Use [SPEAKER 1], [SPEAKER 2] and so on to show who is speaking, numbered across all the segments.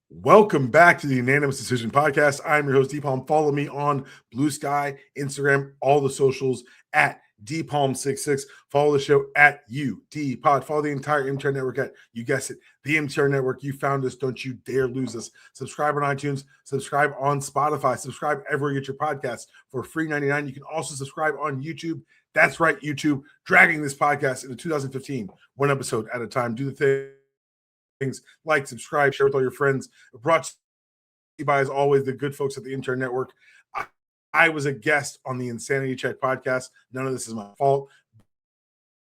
[SPEAKER 1] Welcome back to the Unanimous Decision Podcast. I'm your host, DPalm. Follow me on Blue Sky, Instagram, all the socials at DPalm66. Follow the show at UDPod. Follow the entire MTR network at, you guessed it, the MTR network. You found us. Don't you dare lose us. Subscribe on iTunes. Subscribe on Spotify. Subscribe everywhere you get your podcasts for free 99. You can also subscribe on YouTube. That's right, YouTube. Dragging this podcast into 2015, one episode at a time. Do the things like, subscribe, share with all your friends. Brought to you by, as always, the good folks at the MTR Network. I was a guest on the Insanity Check podcast. None of this is my fault,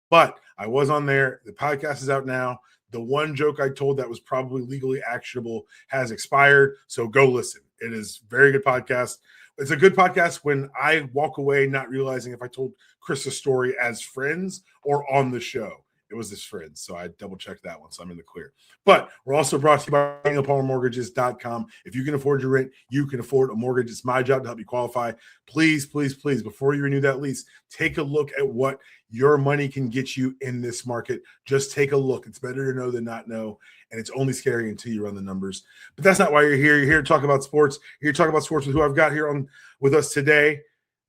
[SPEAKER 1] but I was on there. The podcast is out now. The one joke I told that was probably legally actionable has expired, so go listen. It is a very good podcast. It's a good podcast when I walk away not realizing if I told Chris a story as friends or on the show. It was his friends, so I double-checked that one, so I'm in the clear. But we're also brought to you by Mortgages.com. If you can afford your rent, you can afford a mortgage. It's my job to help you qualify. Please, please, please, before you renew that lease, take a look at what your money can get you in this market. Just take a look. It's better to know than not know, and it's only scary until you run the numbers. But that's not why you're here. You're here to talk about sports. You're here to talk about sports with who I've got here on with us today,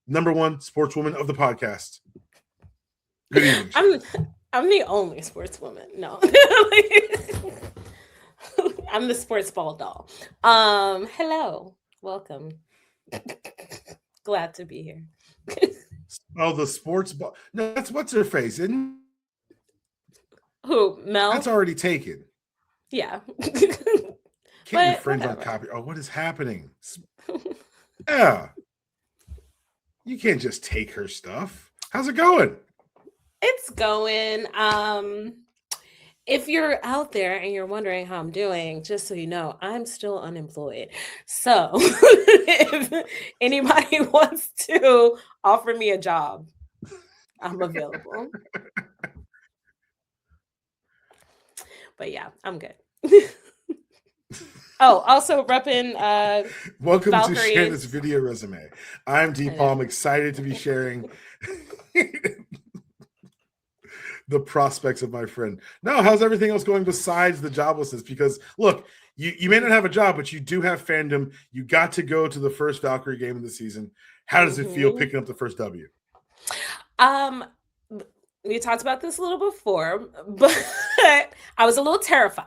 [SPEAKER 1] number one sportswoman of the podcast. Good evening.
[SPEAKER 2] I'm the only sportswoman. No. I'm the sports ball doll. Hello. Welcome. Glad to be here.
[SPEAKER 1] Oh, the sports ball. No, that's what's her face, isn't it?
[SPEAKER 2] Who? Mel?
[SPEAKER 1] That's already taken.
[SPEAKER 2] Yeah.
[SPEAKER 1] Can't your friends on copy? Oh, what is happening? Yeah. You can't just take her stuff. How's it going?
[SPEAKER 2] It's going. If you're out there and you're wondering how I'm doing, just so you know, I'm still unemployed. So if anybody wants to offer me a job, I'm available. But yeah, I'm good. Oh, also repping
[SPEAKER 1] welcome
[SPEAKER 2] Valkyries.
[SPEAKER 1] To Shanna's video resume. I'm DPalm, excited to be sharing the prospects of my friend. No, how's everything else going besides the joblessness? Because look, you may not have a job, but you do have fandom. You got to go to the first Valkyrie game of the season. How does it feel picking up the first W?
[SPEAKER 2] We talked about this a little before, but I was a little terrified.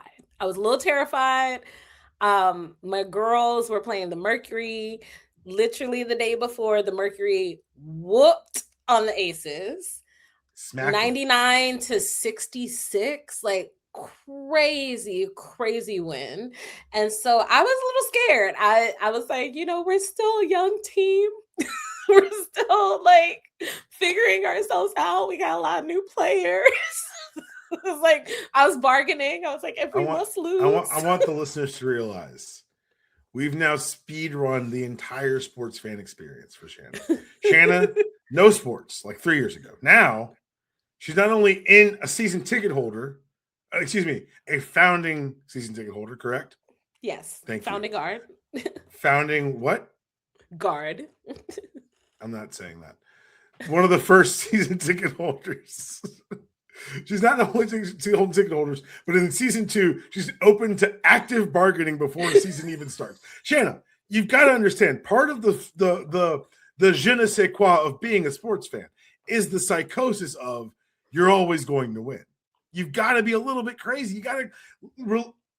[SPEAKER 2] My girls were playing the Mercury literally the day before. The Mercury whooped on the Aces. 99 to 66, like crazy win. And so I was a little scared. I was like, we're still a young team. We're still like figuring ourselves out. We got a lot of new players. It was like I was bargaining. I was like, if we must lose.
[SPEAKER 1] I want the listeners to realize we've now speed run the entire sports fan experience for Shanna. Shanna, no sports, like 3 years ago. Now she's not only a season ticket holder, a founding season ticket holder, correct?
[SPEAKER 2] Yes.
[SPEAKER 1] Thank
[SPEAKER 2] founding
[SPEAKER 1] you.
[SPEAKER 2] Guard.
[SPEAKER 1] Founding what?
[SPEAKER 2] Guard.
[SPEAKER 1] I'm not saying that. One of the first season ticket holders. She's not only holding ticket holders, but in season 2, she's open to active bargaining before the season even starts. Shanna, you've got to understand, part of the je ne sais quoi of being a sports fan is the psychosis of you're always going to win. You've got to be a little bit crazy. You got to.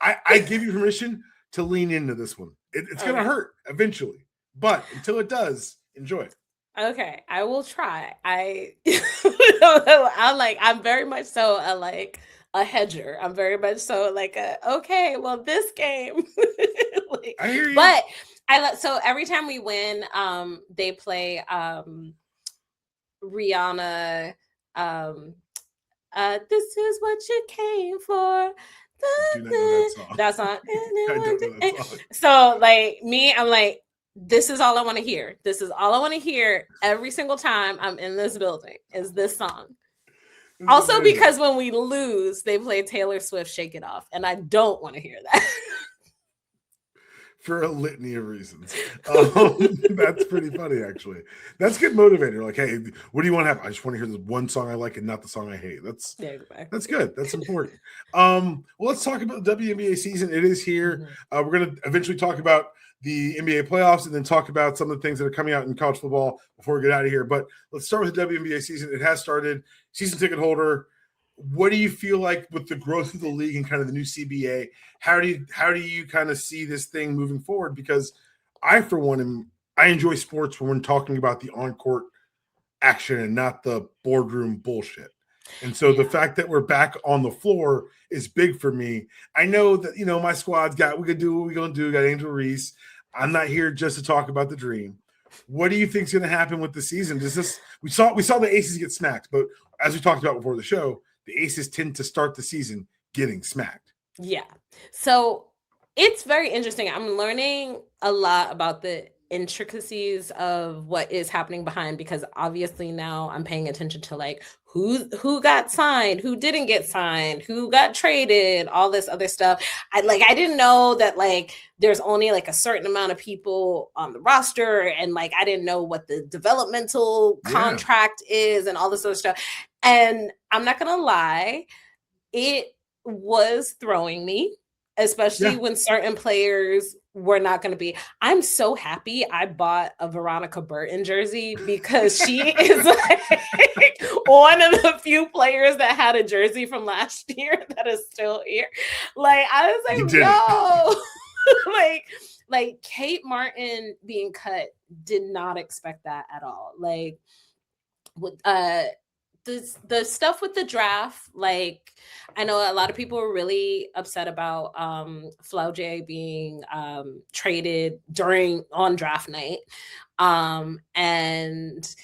[SPEAKER 1] I give you permission to lean into this one. It's going to hurt eventually, but until it does, enjoy it.
[SPEAKER 2] Okay, I will try. I'm very much so a hedger. I'm very much so okay, well, this game.
[SPEAKER 1] I hear you.
[SPEAKER 2] But so every time we win, they play Rihanna. This is what you came for.
[SPEAKER 1] I do not know that song.
[SPEAKER 2] I
[SPEAKER 1] don't know that song.
[SPEAKER 2] So I'm like, this is all I want to hear. This is all I want to hear every single time I'm in this building is this song. Also, because when we lose, they play Taylor Swift "Shake It Off," and I don't want to hear that.
[SPEAKER 1] for a litany of reasons. That's pretty funny, actually. That's good motivator. Like, hey, what do you want to have? I just want to hear the one song I like and not the song I hate. That's good. That's important. Well, let's talk about the WNBA season. It is here. We're going to eventually talk about the NBA playoffs and then talk about some of the things that are coming out in college football before we get out of here. But let's start with the WNBA season. It has started. Season ticket holder. What do you feel like with the growth of the league and kind of the new CBA? How do you kind of see this thing moving forward? Because I, for one, I enjoy sports when we're talking about the on-court action and not the boardroom bullshit. And so the fact that we're back on the floor is big for me. I know that, my squad's we could do what we're going to do. We got Angel Reese. I'm not here just to talk about the dream. What do you think is going to happen with the season? We saw the Aces get smacked, but as we talked about before the show, the Aces tend to start the season getting smacked.
[SPEAKER 2] Yeah. So it's very interesting. I'm learning a lot about the intricacies of what is happening behind, because obviously now I'm paying attention to like who got signed, who didn't get signed, who got traded, all this other stuff. I didn't know that like there's only like a certain amount of people on the roster, and like I didn't know what the developmental contract is and all this other stuff. And I'm not gonna lie, it was throwing me, especially when certain players were not going to be. I'm so happy I bought a Veronica Burton jersey, because she is like one of the few players that had a jersey from last year that is still here. Like, I was like, no, like Kate Martin being cut, did not expect that at all. Like, with the stuff with the draft, like I know a lot of people were really upset about Flaugier being traded on draft night. And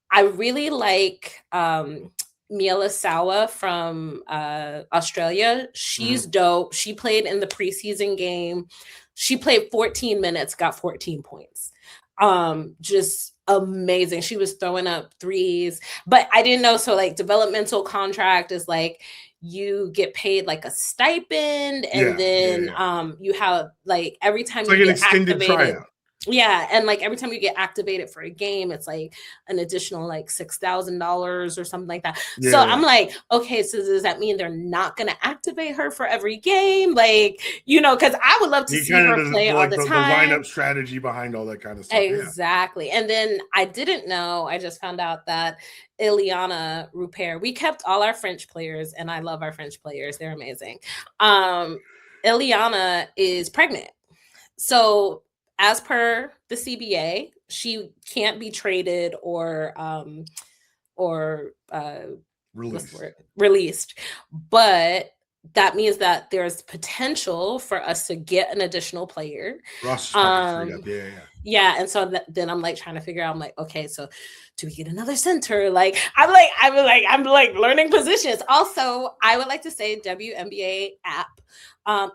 [SPEAKER 2] I really like Miela Sawa from Australia. She's dope. She played in the preseason game. She played 14 minutes, got 14 points. Just amazing. She was throwing up threes, but I didn't know. So like developmental contract is like you get paid like a stipend, and then you have like every time you get activated. Tryout. Yeah, and like every time you get activated for a game, it's like an additional like $6,000 or something like that. Yeah. So I'm like, okay, so does that mean they're not going to activate her for every game? Like, because I would love to see her play all the time.
[SPEAKER 1] The lineup strategy behind all that kind of stuff.
[SPEAKER 2] Exactly. Yeah. And then I didn't know, I just found out that Ileana Rupert, we kept all our French players, and I love our French players. They're amazing. Ileana is pregnant. So as per the CBA, she can't be traded or released. But that means that there's potential for us to get an additional player. Yeah. And so then I'm like trying to figure out, I'm like, okay, so do we get another center? Like, I'm learning positions. Also, I would like to say WNBA app.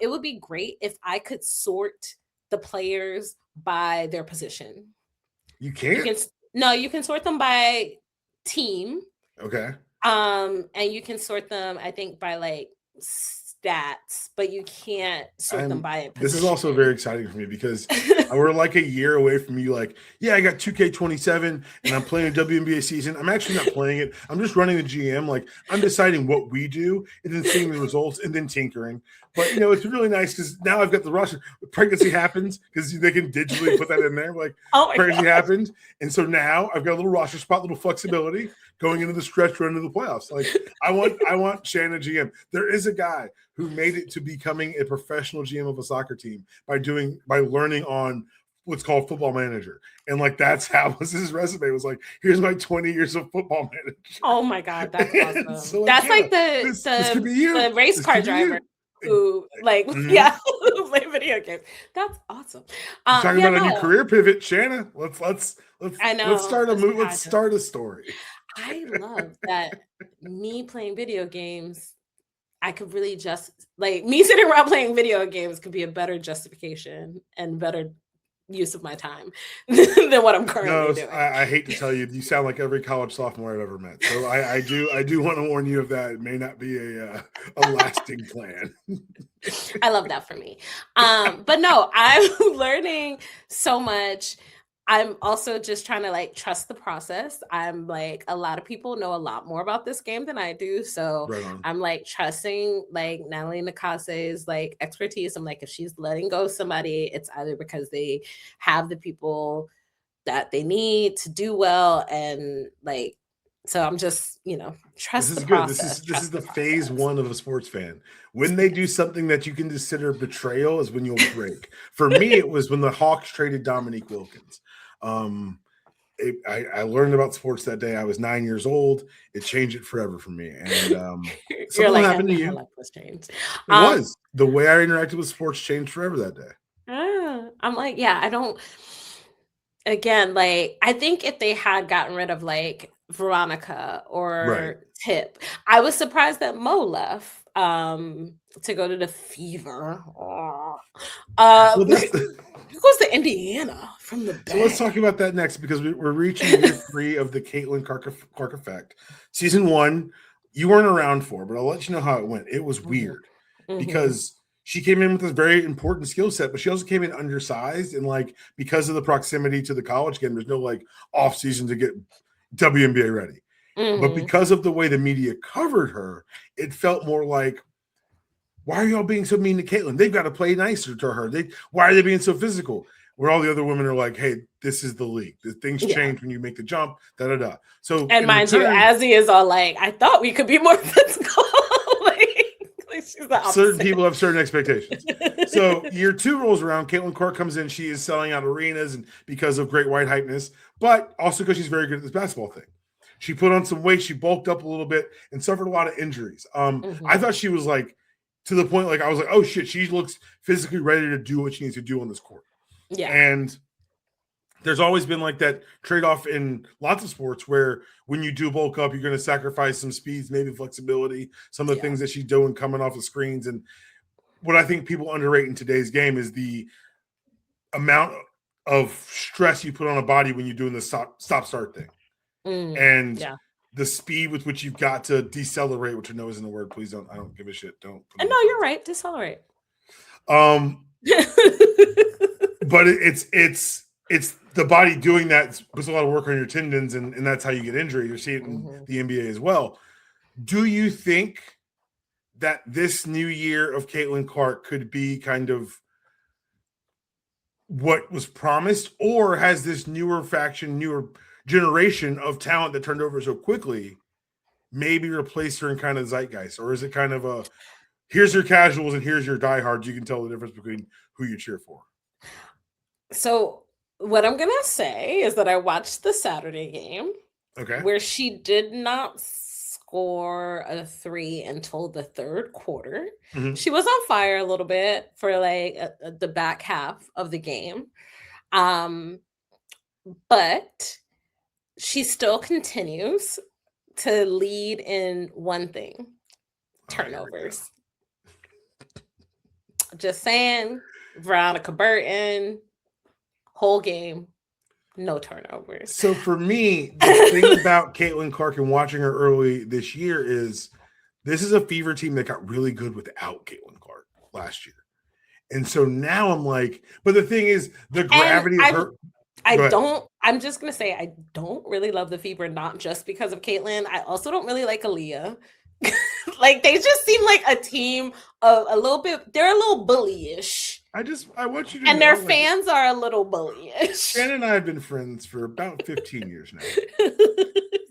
[SPEAKER 2] It would be great if I could sort the players by their position.
[SPEAKER 1] You can't?
[SPEAKER 2] You can sort them by team.
[SPEAKER 1] Okay.
[SPEAKER 2] And you can sort them, I think, by like stats, but you can't sort them by position.
[SPEAKER 1] This is also very exciting for me, because we're like a year away from you. Like, yeah, I got 2K27 and I'm playing a WNBA season. I'm actually not playing it. I'm just running the GM. Like, I'm deciding what we do and then seeing the results and then tinkering. But, it's really nice because now I've got the roster. Pregnancy happens because they can digitally put that in there. Like, pregnancy happened. And so now I've got a little roster spot, little flexibility going into the stretch run of the playoffs. Like, I want Shanna GM. There is a guy who made it to becoming a professional GM of a soccer team by learning on what's called Football Manager. And like, that's how his resume was like, here's my 20 years of Football Manager.
[SPEAKER 2] Oh my God. That's awesome. So that's like the race car driver who who play video games. That's awesome.
[SPEAKER 1] Talking about a new career pivot, Shanna. Let's start Let's start a story.
[SPEAKER 2] I love that me playing video games, I could really just like me sitting around playing video games could be a better justification and better use of my time than what I'm currently doing.
[SPEAKER 1] I hate to tell you, you sound like every college sophomore I've ever met. So I do want to warn you of that. It may not be a lasting plan.
[SPEAKER 2] I love that for me. But no, I'm learning so much. I'm also just trying to like trust the process. I'm like, a lot of people know a lot more about this game than I do. So
[SPEAKER 1] Right on.
[SPEAKER 2] I'm like trusting like Natalie Nakase's like expertise. I'm like, if she's letting go somebody, it's either because they have the people that they need to do well. And like, so I'm just, trust the process.
[SPEAKER 1] This is the phase one of a sports fan. When they do something that you can consider betrayal is when you'll break. For me, it was when the Hawks traded Dominique Wilkins. I learned about sports that day. I was 9 years old. It changed it forever for me. And something
[SPEAKER 2] like,
[SPEAKER 1] happened to you.
[SPEAKER 2] Life was changed.
[SPEAKER 1] It was. The way I interacted with sports changed forever that day.
[SPEAKER 2] I'm like, yeah, I don't. Again, like, I think if they had gotten rid of like Veronica or Tip, I was surprised that Mo left to go to the Fever. Who goes to Indiana from the back?
[SPEAKER 1] So let's talk about that next, because we're reaching year 3 of the Caitlin Clark effect. Season 1, you weren't around for, but I'll let you know how it went. It was weird because she came in with this very important skill set, but she also came in undersized, and like because of the proximity to the college game, there's no like off season to get WNBA ready. But because of the way the media covered her, it felt more like, why are y'all being so mean to Caitlin? They've got to play nicer to her. Why are they being so physical? Where all the other women are like, hey, this is the league. The things change when you make the jump, da-da-da. So,
[SPEAKER 2] and mind you, Azzy is all like, I thought we could be more physical. She's the opposite.
[SPEAKER 1] Certain people have certain expectations. So year 2 rolls around. Caitlin Clark comes in. She is selling out arenas and because of great white hypeness, but also because she's very good at this basketball thing. She put on some weight. She bulked up a little bit and suffered a lot of injuries. I thought she was like, to the point, like I was like, oh shit, she looks physically ready to do what she needs to do on this court.
[SPEAKER 2] Yeah.
[SPEAKER 1] And there's always been like that trade-off in lots of sports where when you do bulk up, you're going to sacrifice some speeds, maybe flexibility, some of the things that she's doing coming off the screens. And what I think people underrate in today's game is the amount of stress you put on a body when you're doing the stop-start thing. And the speed with which you've got to decelerate, which I know isn't a word. Please don't. I don't give a shit. Don't.
[SPEAKER 2] No, you're right. Decelerate.
[SPEAKER 1] But it's the body doing that puts a lot of work on your tendons, and that's how you get injury. You're seeing it in the NBA as well. Do you think that this new year of Caitlin Clark could be kind of what was promised, or has this newer generation of talent that turned over so quickly maybe replace her in kind of zeitgeist? Or is it kind of a, here's your casuals and here's your diehards, you can tell the difference between who you cheer for?
[SPEAKER 2] So what I'm gonna say is that I watched the Saturday game, where she did not score a 3 until the 3rd quarter. She was on fire a little bit for like the back half of the game, but she still continues to lead in one thing: turnovers. Just saying, Veronica Burton, whole game, no turnovers.
[SPEAKER 1] So for me, the thing about Caitlin Clark and watching her early this year is this is a Fever team that got really good without Caitlin Clark last year. And so now I'm like, but the thing is, the gravity of her.
[SPEAKER 2] I'm just going to say, I don't really love the Fever, not just because of Caitlin. I also don't really like Aaliyah. Like, they just seem like a team of a little bit, they're a little bullyish.
[SPEAKER 1] I want you to
[SPEAKER 2] and
[SPEAKER 1] know,
[SPEAKER 2] their fans are a little bullyish.
[SPEAKER 1] Shanna and I have been friends for about 15 years now.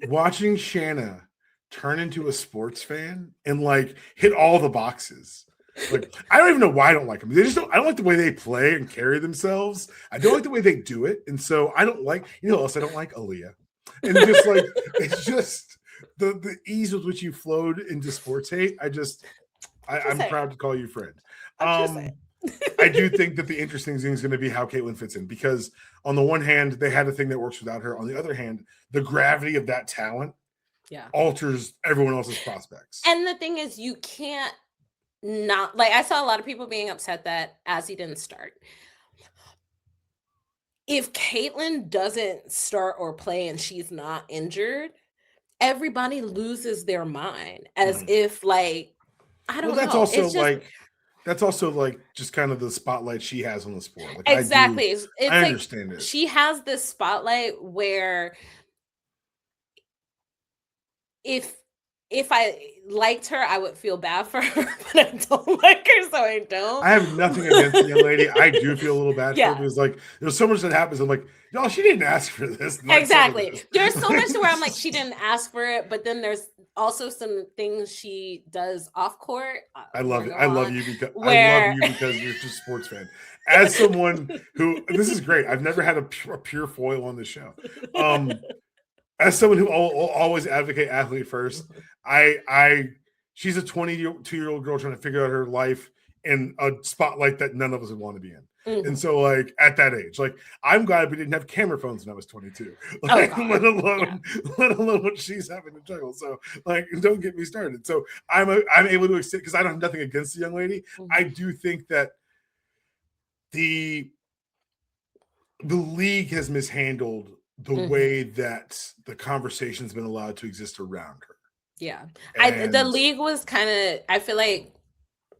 [SPEAKER 1] Watching Shanna turn into a sports fan and like hit all the boxes. Like, I don't even know why I don't like them. I don't like the way they play and carry themselves. I don't like the way they do it. And so I don't like, you know what else I don't like? Aaliyah. And just like, it's just the ease with which you flowed into sports hate. I'm proud to call you friend. I do think that the interesting thing is going to be how Caitlin fits in, because on the one hand, they had a thing that works without her. On the other hand, the gravity of that talent alters everyone else's prospects.
[SPEAKER 2] And the thing is, you can't not, like, I saw a lot of people being upset that Azzy didn't start. if Caitlyn doesn't start or play and she's not injured, everybody loses their mind as if like, I don't know.
[SPEAKER 1] That's also like just kind of the spotlight she has on the sport. Like,
[SPEAKER 2] exactly. It's
[SPEAKER 1] I
[SPEAKER 2] like
[SPEAKER 1] understand it.
[SPEAKER 2] She has this spotlight where if I liked her, I would feel bad for her, but I don't like her, so I don't.
[SPEAKER 1] I have nothing against the young lady. I do feel a little bad for her because like there's so much that happens. I'm like, no, she didn't ask for this.
[SPEAKER 2] Exactly. There's so much to where I'm like, she didn't ask for it, but then there's also some things she does off court.
[SPEAKER 1] I love it. I love you because you're just a sports fan. As someone who, this is great. I've never had a pure foil on this show. As someone who always advocate athlete first, she's a 22-year-old girl trying to figure out her life in a spotlight that none of us would want to be in. Mm-hmm. And so, like, at that age, like, I'm glad we didn't have camera phones when I was 22. Like, let alone what she's having to juggle. So, like, don't get me started. So, I'm able to accept, because I don't have nothing against the young lady. Mm-hmm. I do think that the league has mishandled the way that the conversation's been allowed to exist around her.
[SPEAKER 2] Yeah. The league was kind of, I feel like,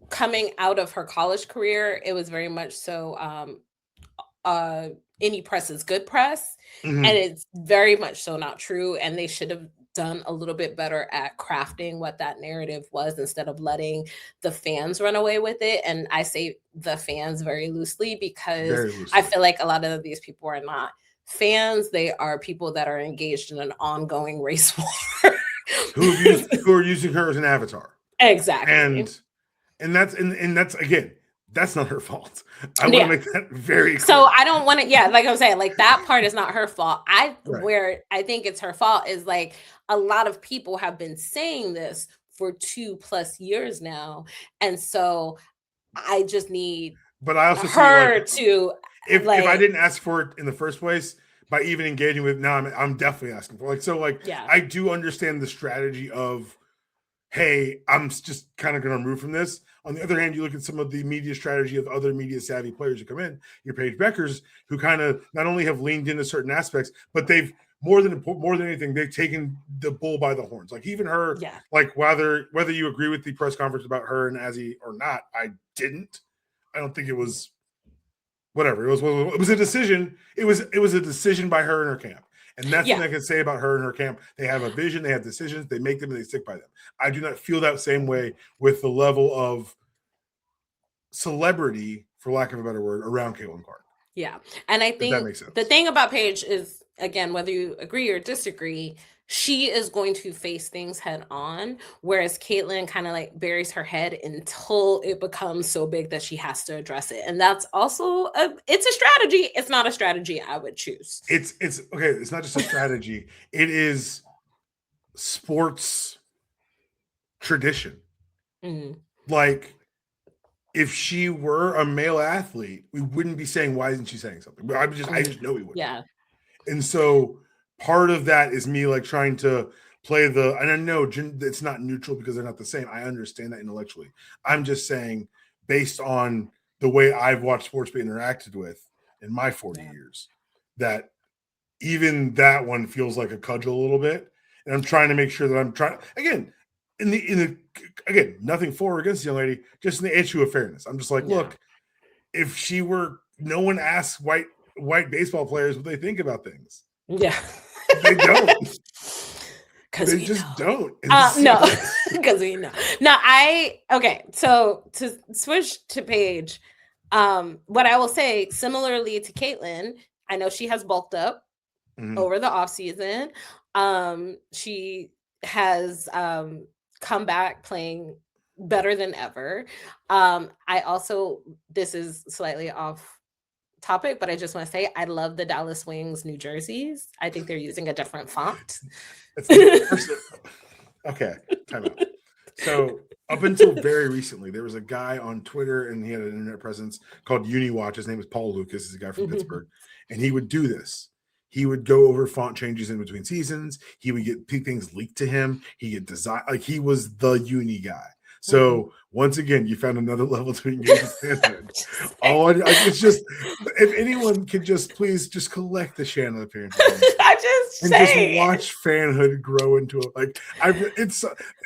[SPEAKER 2] coming out of her college career, it was very much so any press is good press. Mm-hmm. And it's very much so not true. And they should have done a little bit better at crafting what that narrative was instead of letting the fans run away with it. And I say the fans very loosely because I feel like a lot of these people are not fans. They are people that are engaged in an ongoing race war
[SPEAKER 1] who are using her as an avatar.
[SPEAKER 2] Exactly.
[SPEAKER 1] And that's again, that's not her fault. I want to make that very clear.
[SPEAKER 2] So I don't want to, like I'm saying, like that part is not her fault. Where I think it's her fault is like a lot of people have been saying this for 2+ years now. And so I just need her to
[SPEAKER 1] if I didn't ask for it in the first place, by even engaging with now, I'm definitely asking for I do understand the strategy of, hey, I'm just kind of going to move from this. On the other hand, you look at some of the media strategy of other media savvy players who come in, your Paige Beckers, who kind of not only have leaned into certain aspects, but they've more than anything, they've taken the bull by the horns. Like even her, like whether you agree with the press conference about her and Azzy or not, I didn't. I don't think it was. Whatever it was a decision. It was a decision by her and her camp, and that's what I can say about her and her camp. They have a vision, they have decisions, they make them, and they stick by them. I do not feel that same way with the level of celebrity, for lack of a better word, around Caitlin Clark.
[SPEAKER 2] Yeah, and I think the thing about Paige is, again, whether you agree or disagree, she is going to face things head on, whereas Caitlyn kind of like buries her head until it becomes so big that she has to address it. And that's also it's a strategy. It's not a strategy I would choose.
[SPEAKER 1] It's okay. It's not just a strategy. It is sports tradition. Mm-hmm. Like if she were a male athlete, we wouldn't be saying, why isn't she saying something? I just know we would.
[SPEAKER 2] Yeah.
[SPEAKER 1] And so part of that is me like trying to play and I know it's not neutral because they're not the same. I understand that intellectually. I'm just saying based on the way I've watched sports be interacted with in my 40 years, that even that one feels like a cudgel a little bit. And I'm trying to make sure that I'm trying, again, again, nothing for or against the young lady, just in the issue of fairness. I'm just like, look, if she were, no one asks white baseball players what they think about things.
[SPEAKER 2] Yeah.
[SPEAKER 1] They don't. Because they just don't.
[SPEAKER 2] No, because we know. No, okay. So to switch to Paige, what I will say, similarly to Caitlyn, I know she has bulked up over the off season. She has come back playing better than ever. I also, this is slightly off topic, but I just want to say I love the Dallas Wings New Jerseys. I think they're using a different font.
[SPEAKER 1] Okay, time out. So up until very recently, there was a guy on Twitter and he had an internet presence called UniWatch. His name was Paul Lucas. He's a guy from Pittsburgh. And he would do this. He would go over font changes in between seasons. He would get things leaked to him. He get design, like he was the uni guy. So once again, you found another level to engage with fanhood. It's just, if anyone could just please just collect the Shanna appearances. Just watch fanhood grow into it. Like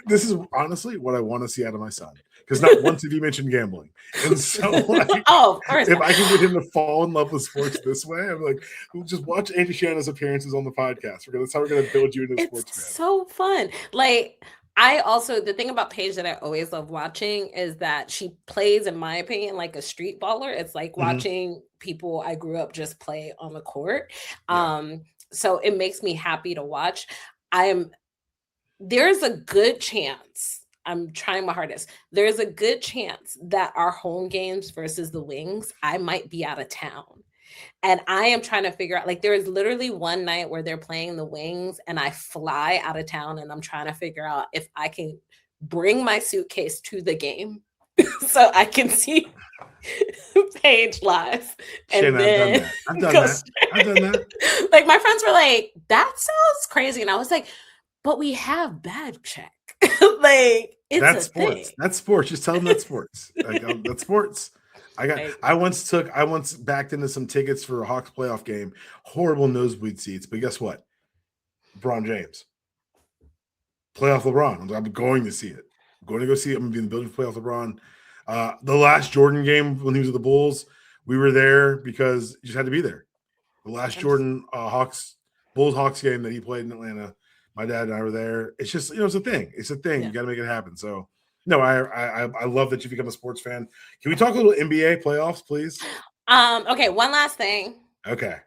[SPEAKER 1] this is honestly what I want to see out of my son. Because not once have you mentioned gambling. And so like,
[SPEAKER 2] of course
[SPEAKER 1] if I can get him to fall in love with sports this way, I'm like, we'll just watch Auntie Shanna's appearances on the podcast. That's how we're gonna build you into a sports fan.
[SPEAKER 2] So fun. Like the thing about Paige that I always love watching is that she plays, in my opinion, like a street baller. It's like watching people I grew up just play on the court. Yeah. So it makes me happy to watch. There's a good chance, I'm trying my hardest, there's a good chance that our home games versus the Wings, I might be out of town. And I am trying to figure out, like, there is literally one night where they're playing the Wings and I fly out of town, and I'm trying to figure out if I can bring my suitcase to the game so I can see Paige live. And
[SPEAKER 1] Shanna,
[SPEAKER 2] then
[SPEAKER 1] I've done that.
[SPEAKER 2] Like, my friends were like, that sounds crazy. And I was like, but we have bad check. Like, it's
[SPEAKER 1] sports.
[SPEAKER 2] Thing.
[SPEAKER 1] That's sports. Just tell them that's sports. That's sports. I once backed into some tickets for a Hawks playoff game. Horrible nosebleed seats, but guess what? LeBron James. Playoff LeBron. I'm going to see it. I'm going to go see it. I'm going to be in the building for playoff LeBron. The last Jordan game when he was with the Bulls, we were there because you just had to be there. The last Jordan Bulls-Hawks game that he played in Atlanta, my dad and I were there. It's just, it's a thing. It's a thing. Yeah. You got to make it happen. So, no, I love that you've become a sports fan. Can we talk a little NBA playoffs, please?
[SPEAKER 2] Okay, one last thing.
[SPEAKER 1] Okay.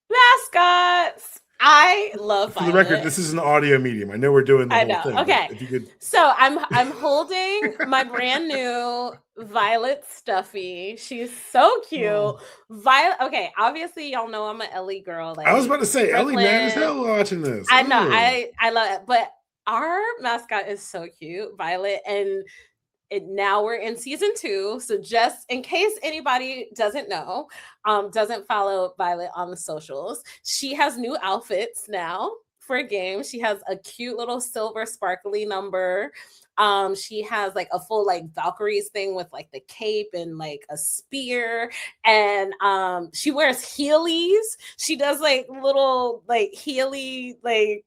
[SPEAKER 2] Mascots. I love
[SPEAKER 1] For the record, this is an audio medium. I know we're doing the whole thing.
[SPEAKER 2] Okay.
[SPEAKER 1] If you could...
[SPEAKER 2] So I'm holding my brand new Violet stuffy. She's so cute. Oh. Violet. Okay, obviously y'all know I'm an Ellie girl. Like,
[SPEAKER 1] I was about to say, Brooklyn. Ellie mad as hell watching this.
[SPEAKER 2] I know. I love it. But our mascot is so cute, Violet, and now we're in season 2. So just in case anybody doesn't know, doesn't follow Violet on the socials, she has new outfits now for a game. She has a cute little silver sparkly number. She has like a full like Valkyries thing with like the cape and like a spear, and she wears Heelys. She does like little like Heely like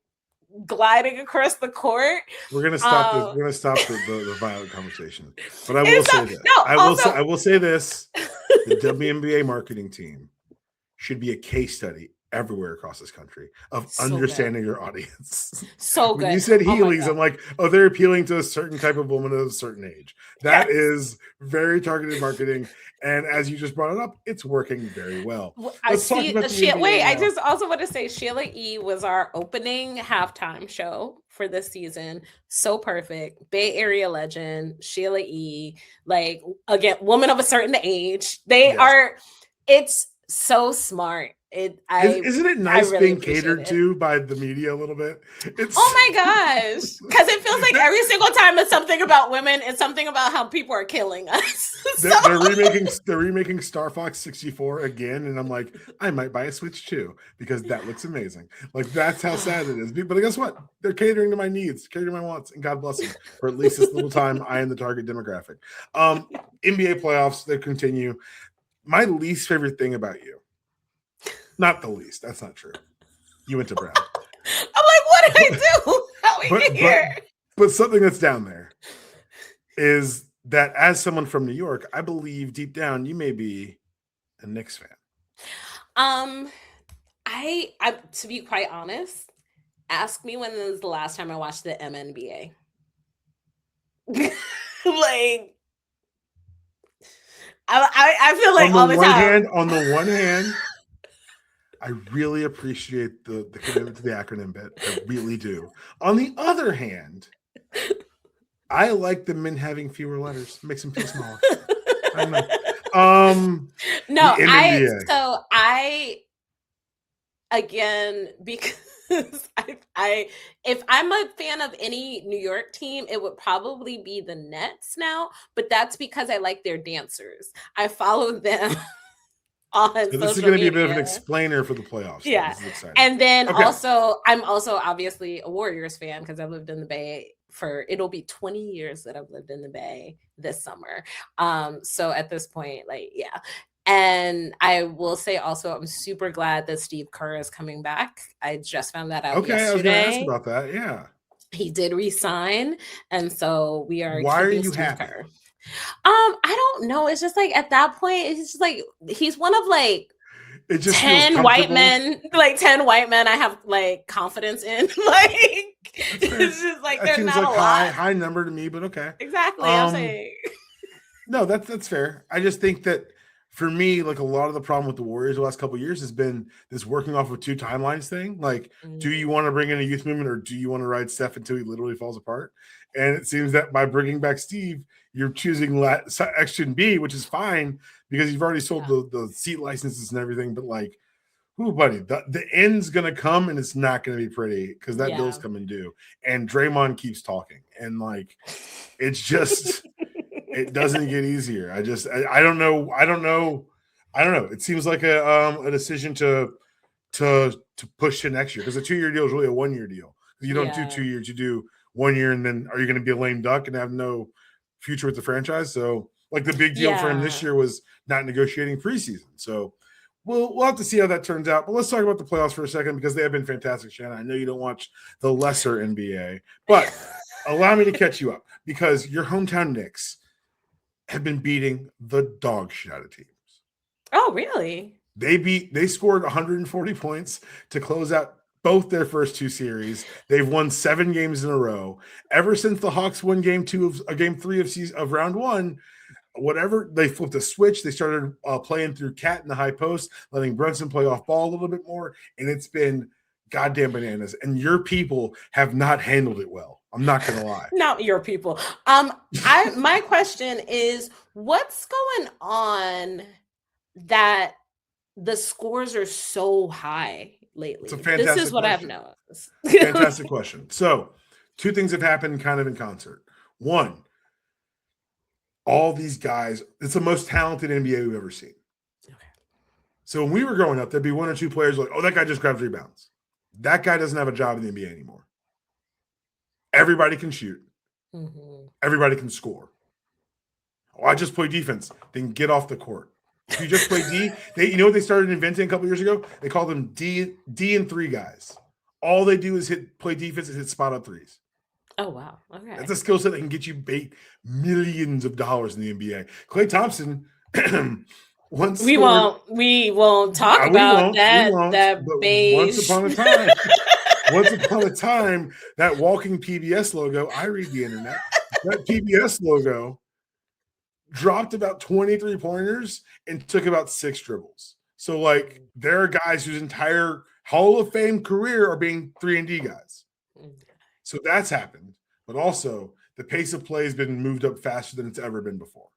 [SPEAKER 2] gliding across the court.
[SPEAKER 1] We're gonna stop this. We're gonna stop the violent conversation. But I will say this. I will say this. The WNBA marketing team should be a case study everywhere across this country of understanding your audience.
[SPEAKER 2] So good.
[SPEAKER 1] When you said Heelys, I'm like, oh, they're appealing to a certain type of woman of a certain age. That is very targeted marketing. And as you just brought it up, it's working very well.
[SPEAKER 2] I just also want to say Sheila E. was our opening halftime show for this season. So perfect. Bay Area legend, Sheila E. Like, again, woman of a certain age. It's so smart.
[SPEAKER 1] Isn't it nice really being catered to by the media a little bit?
[SPEAKER 2] Oh my gosh. Because it feels like every single time it's something about women, it's something about how people are killing us.
[SPEAKER 1] They're remaking Star Fox 64 again, and I'm like, I might buy a Switch too, because that looks amazing. Like, that's how sad it is. But guess what? They're catering to my needs, catering to my wants, and God bless them. For at least this little time, I am the target demographic. NBA playoffs, they continue. My least favorite thing about you, not the least, that's not true. You went to Brown.
[SPEAKER 2] I'm like, what did I do? How we get here?
[SPEAKER 1] But something that's down there is that as someone from New York, I believe deep down you may be a Knicks fan.
[SPEAKER 2] I to be quite honest, ask me when was the last time I watched the MNBA. Like, I feel like all the time.
[SPEAKER 1] On the one hand, I really appreciate the commitment to the acronym bit. I really do. On the other hand, I like the men having fewer letters. Makes them feel smaller. I don't know.
[SPEAKER 2] Because if I'm a fan of any New York team, it would probably be the Nets now, but that's because I like their dancers. I follow them on
[SPEAKER 1] So this is
[SPEAKER 2] social
[SPEAKER 1] going to be a
[SPEAKER 2] media.
[SPEAKER 1] bit of an explainer for the playoffs.
[SPEAKER 2] Yeah.
[SPEAKER 1] This is exciting.
[SPEAKER 2] And then also, I'm also obviously a Warriors fan because I've lived in the Bay it'll be 20 years that I've lived in the Bay this summer. So at this point, like, yeah. And I will say also, I'm super glad that Steve Kerr is coming back. I just found that out yesterday.
[SPEAKER 1] I was going to ask about that. Yeah.
[SPEAKER 2] He did resign. And so we are
[SPEAKER 1] Why
[SPEAKER 2] keeping
[SPEAKER 1] are you
[SPEAKER 2] Steve
[SPEAKER 1] happy?
[SPEAKER 2] Kerr. I don't know. It's just like at that point, it's just like he's one of like
[SPEAKER 1] it just
[SPEAKER 2] 10 white men, like 10 white men I have like confidence in. Like it's just like
[SPEAKER 1] that
[SPEAKER 2] they're not
[SPEAKER 1] like
[SPEAKER 2] a lot.
[SPEAKER 1] high number to me, but okay.
[SPEAKER 2] Exactly. I'm saying.
[SPEAKER 1] No, that's fair. I just think that for me, like a lot of the problem with the Warriors the last couple of years has been this working off of two timelines thing. Like, do you want to bring in a youth movement or do you want to ride Steph until he literally falls apart? And it seems that by bringing back Steve, you're choosing Section B, which is fine because you've already sold the seat licenses and everything. But like, ooh, buddy, the end's going to come and it's not going to be pretty because that bill's coming due. And Draymond keeps talking. And like, it's just... it doesn't get easier. I don't know. It seems like a decision to push to next year because a 2-year deal is really a 1-year deal. You don't do 2 years, you do 1 year, and then are you going to be a lame duck and have no future with the franchise? So like the big deal for him this year was not negotiating preseason. So we'll have to see how that turns out. But let's talk about the playoffs for a second because they have been fantastic, Shanna. I know you don't watch the lesser NBA, but allow me to catch you up because your hometown Knicks have been beating the dog shit out of teams.
[SPEAKER 2] Oh, really?
[SPEAKER 1] They scored 140 points to close out both their first two series. They've won 7 games in a row. Ever since the Hawks won game 3 of round 1, whatever, they flipped a switch. They started playing through Cat in the high post, letting Brunson play off ball a little bit more, and it's been goddamn bananas. And your people have not handled it well. I'm not gonna lie.
[SPEAKER 2] Not your people. My question is, what's going on that the scores are so high lately?
[SPEAKER 1] It's a fantastic
[SPEAKER 2] This is what
[SPEAKER 1] question.
[SPEAKER 2] I've noticed.
[SPEAKER 1] Fantastic question. So, 2 things have happened kind of in concert. One, all these guys, it's the most talented NBA we've ever seen. Okay. So when we were growing up, there'd be 1 or 2 players like, oh, that guy just grabbed rebounds. That guy doesn't have a job in the NBA anymore. Everybody can shoot. Mm-hmm. Everybody can score. Oh, I just play defense. Then get off the court. If you just play D, you know what they started inventing a couple years ago? They call them D and 3 guys. All they do is play defense and hit spot up threes.
[SPEAKER 2] Oh, wow. Okay.
[SPEAKER 1] That's a skill set that can get you millions of dollars in the NBA. Klay Thompson
[SPEAKER 2] we won't talk about that.
[SPEAKER 1] Once upon a time, that walking PBS logo, I read the internet, that PBS logo dropped about 23 pointers and took about 6 dribbles. So, like, there are guys whose entire Hall of Fame career are being 3-and-D guys. So that's happened. But also, the pace of play has been moved up faster than it's ever been before.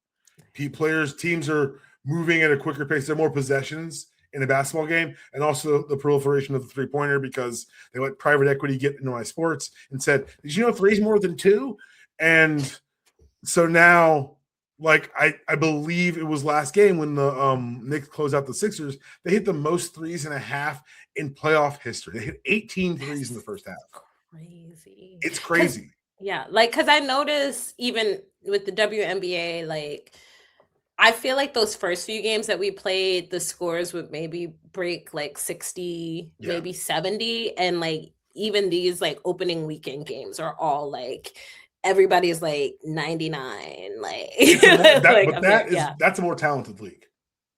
[SPEAKER 1] Teams are moving at a quicker pace. There are more possessions in a basketball game, and also the proliferation of the 3-pointer because they let private equity get into my sports and said, did you know 3 is more than 2? And so now, like, I believe it was last game when the Knicks closed out the Sixers, they hit the most 3.5 in playoff history. They hit 18 threes in the first half.
[SPEAKER 2] Crazy.
[SPEAKER 1] It's crazy.
[SPEAKER 2] Yeah, like, because I noticed even with the WNBA, like, I feel like those first few games that we played, the scores would maybe break like 60, maybe 70. And like, even these like opening weekend games are all like, everybody's like 99. Like,
[SPEAKER 1] that's a more talented league.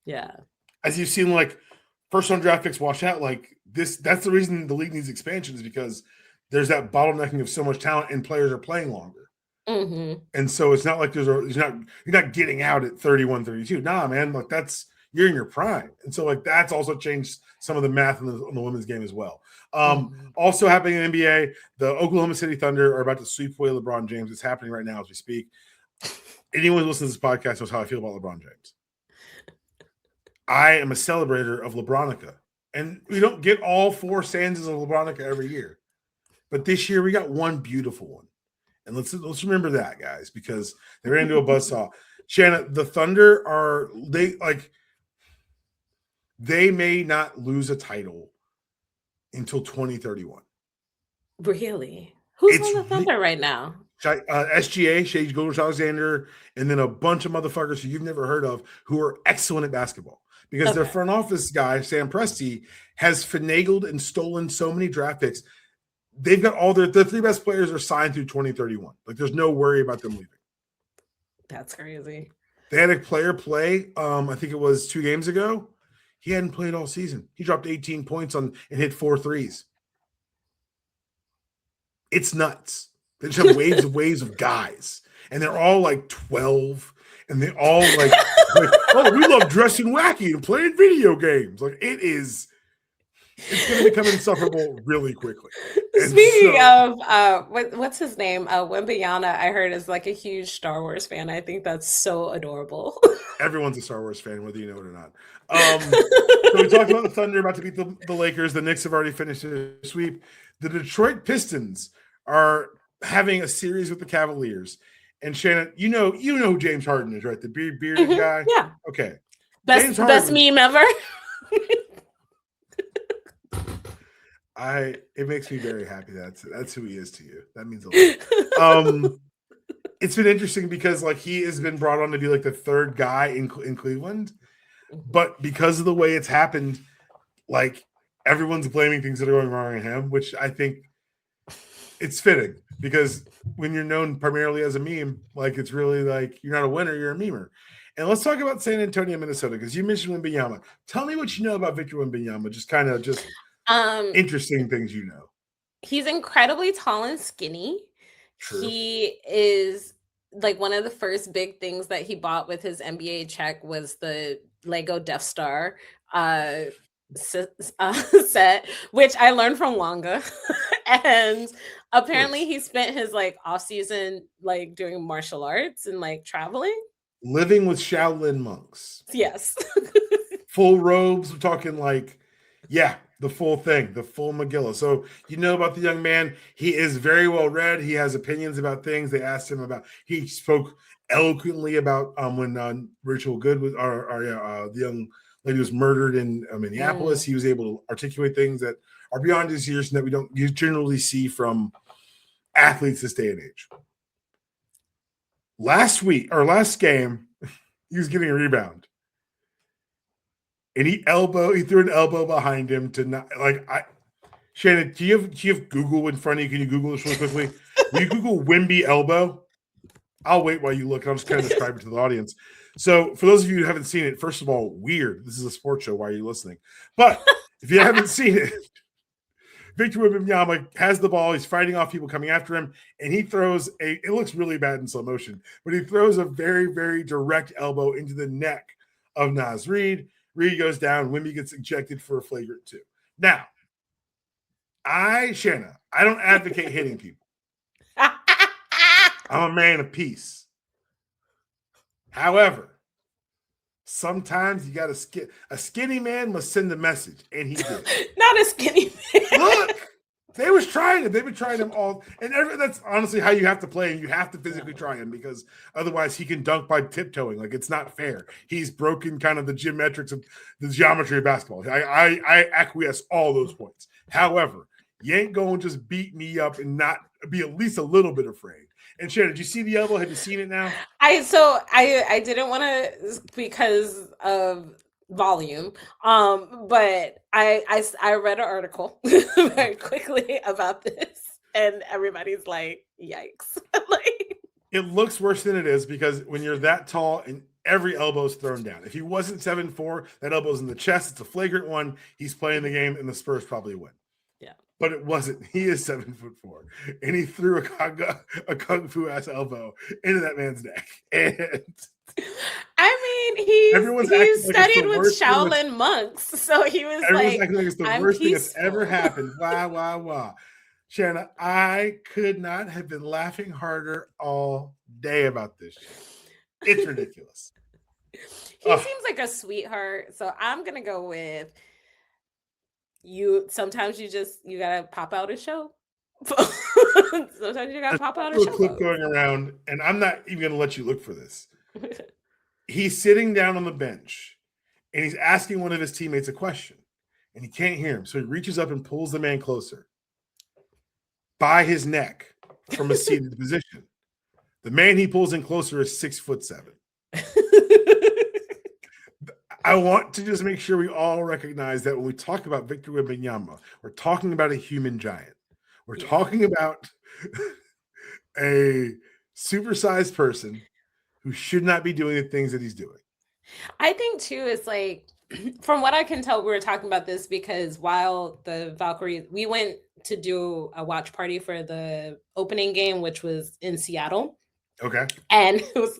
[SPEAKER 2] Yeah.
[SPEAKER 1] As you've seen, like, first round draft picks wash out, like this, that's the reason the league needs expansion, is because there's that bottlenecking of so much talent and players are playing longer. Mm-hmm. And so it's not like you're not getting out at 31, 32. Nah, man, like you're in your prime. And so like that's also changed some of the math on the women's game as well. Also happening in NBA, the Oklahoma City Thunder are about to sweep away LeBron James. It's happening right now as we speak. Anyone who listens to this podcast knows how I feel about LeBron James. I am a celebrator of LeBronica. And we don't get all 4 stanzas of LeBronica every year. But this year we got one beautiful one. And let's remember that, guys, because they're into a buzzsaw. Shanna, the Thunder they may not lose a title until 2031.
[SPEAKER 2] Really? Who's on the Thunder right now?
[SPEAKER 1] SGA, Shai Gilgeous-Alexander, and then a bunch of motherfuckers who you've never heard of who are excellent at basketball. Because their front office guy, Sam Presti, has finagled and stolen so many draft picks. They've got all the three best players are signed through 2031. Like, there's no worry about them leaving.
[SPEAKER 2] That's crazy.
[SPEAKER 1] They had a player play, I think it was 2 games ago. He hadn't played all season. He dropped 18 points and hit 4 threes. It's nuts. They just have waves of guys. And they're all like 12. And they all like oh, we love dressing wacky and playing video games. Like, it's going to become insufferable really quickly. And
[SPEAKER 2] speaking of what's his name? Wemby, I heard, is like a huge Star Wars fan. I think that's so adorable.
[SPEAKER 1] Everyone's a Star Wars fan, whether you know it or not. So we talked about the Thunder about to beat the Lakers. The Knicks have already finished their sweep. The Detroit Pistons are having a series with the Cavaliers. And Shanna, you know who James Harden is, right? The bearded guy?
[SPEAKER 2] Yeah.
[SPEAKER 1] Okay.
[SPEAKER 2] Best meme ever.
[SPEAKER 1] It makes me very happy that's who he is to you. That means a lot. It's been interesting because like he has been brought on to be like the third guy in Cleveland, but because of the way it's happened, like everyone's blaming things that are going wrong on him, which I think it's fitting because when you're known primarily as a meme, like it's really like you're not a winner, you're a memer. And let's talk about San Antonio, Minnesota, because you mentioned Wembanyama. Tell me what you know about Victor Wembanyama. Just interesting things you know.
[SPEAKER 2] He's incredibly tall and skinny. True. He is like one of the first big things that he bought with his NBA check was the Lego Death Star set, which I learned from Wonga. And apparently he spent his like off season like doing martial arts and like traveling.
[SPEAKER 1] Living with Shaolin monks.
[SPEAKER 2] Yes.
[SPEAKER 1] Full robes. We're talking like, yeah, the full thing, the full Megillah. So you know about the young man. He is very well read. He has opinions about things. They asked him about, he spoke eloquently about when Rachel Good was, the young lady was murdered in Minneapolis. He was able to articulate things that are beyond his years and that we don't generally see from athletes this day and age. Last game, he was getting a rebound. And he threw an elbow behind him to not Shannon, do you have Google in front of you? Can you Google this really quickly? Will you Google Wemby elbow? I'll wait while you look. I'm just kind of describing it to the audience. So for those of you who haven't seen it, first of all, weird. This is a sports show. Why are you listening? But if you haven't seen it, Victor Wembanyama has the ball. He's fighting off people coming after him, and he throws it looks really bad in slow motion, but he throws a very, very direct elbow into the neck of Naz Reid. Reid goes down. Wemby gets ejected for a flagrant 2. Now, Shanna, I don't advocate hitting people. I'm a man of peace. However, sometimes you got a skinny man must send a message, and he did.
[SPEAKER 2] Not a skinny man.
[SPEAKER 1] Look, they was trying him. They've been trying him all, and that's honestly how you have to play. And you have to physically try him because otherwise he can dunk by tiptoeing. Like it's not fair. He's broken kind of the geometrics of the geometry of basketball. I acquiesce all those points. However, you ain't going to just beat me up and not be at least a little bit afraid. And Shannon, did you see the elbow? Have you seen it now?
[SPEAKER 2] I didn't want to because of volume, but I read an article very quickly about this, and everybody's like, "Yikes!"
[SPEAKER 1] It looks worse than it is because when you're that tall and every elbow is thrown down. If he wasn't 7'4", that elbow's in the chest. It's a flagrant one. He's playing the game, and the Spurs probably win. But it wasn't. He is 7'4", and he threw a kung fu ass elbow into that man's neck. And
[SPEAKER 2] he studied with Shaolin monks, so he was
[SPEAKER 1] everyone's acting like it's the worst thing that's ever happened. Wow. Shanna, I could not have been laughing harder all day about this shit. It's ridiculous.
[SPEAKER 2] He seems like a sweetheart, so I'm gonna go with. Sometimes you gotta pop out a show. Sometimes you gotta pop out a show.
[SPEAKER 1] Clip going around, and I'm not even gonna let you look for this. He's sitting down on the bench, and he's asking one of his teammates a question, and he can't hear him. So he reaches up and pulls the man closer by his neck from a seated position. The man he pulls in closer is 6'7". I want to just make sure we all recognize that when we talk about Victor Wembanyama, we're talking about a human giant. We're talking about a supersized person who should not be doing the things that he's doing.
[SPEAKER 2] I think too, it's like, from what I can tell, we were talking about this because while the Valkyries, we went to do a watch party for the opening game, which was in Seattle.
[SPEAKER 1] Okay.
[SPEAKER 2] And it was